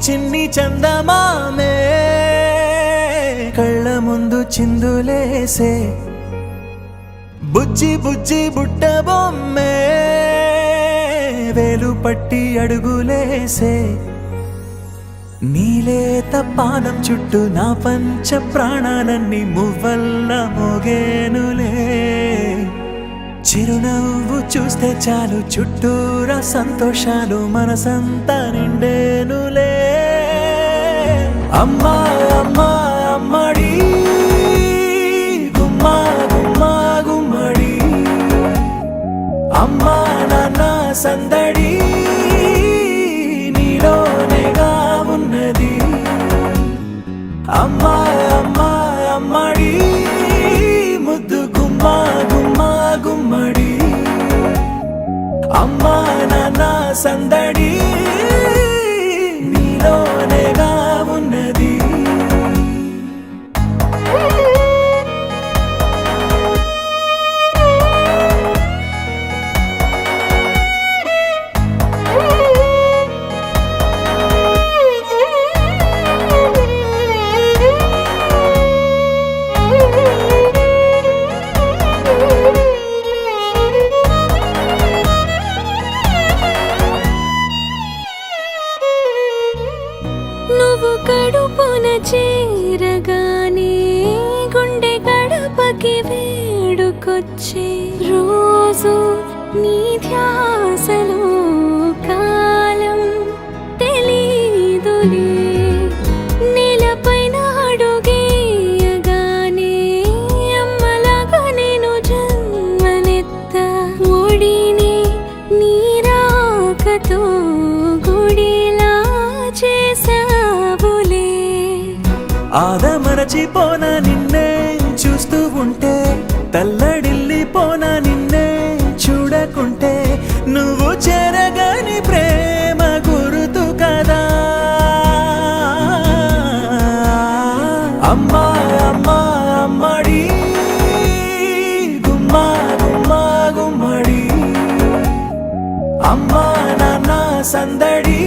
చిన్ని చందమామే కళ్ళ ముందు చిందులేసే బుజ్జి బుజ్జి బుట్ట బొమ్మే వేలు పట్టి అడుగులేసే నీలేత పానం చుట్టూ నా పంచ ప్రాణాలన్నీ మువ్వల్ల మోగేనులే చిరునవ్వు చూస్తే చాలు చుట్టూరా సంతోషాలు మనసంతా నిండేనులే అమ్మా అమ్మా అమ్మడి గుమ్మా గుమ్మా గుమ్మడి అమ్మా నాన్న సందడి నీలోనేగా ఉన్నది అమ్మా అమ్మా అమ్మడి ముద్దు గుమ్మా గుమ్మా గుమ్మడి అమ్మా నాన్న సందడి నీలోనేగా ఉన్నది నువ్వు కడుపున చేరగానే గుండె గడపకి వేడుకొచ్చే రోజు నీ ధ్యాసలో కాలం తెలీదులే నేలపైన అడుగేయగానే అమ్మలాగా నేను జన్మనెత్త ఒడిని నీ రాకతో గుడిలా చేసావులే ఆదమరచిపోనా నిన్నే చూస్తూ ఉంటే తల్లడిల్లిపోనా నిన్నే చూడకుంటే నువ్వు చెరగని ప్రేమ గురుతు కదా అమ్మా అమ్మా అమ్మడి గుమ్మా గుమ్మా గుమ్మడి అమ్మా నాన్న సందడి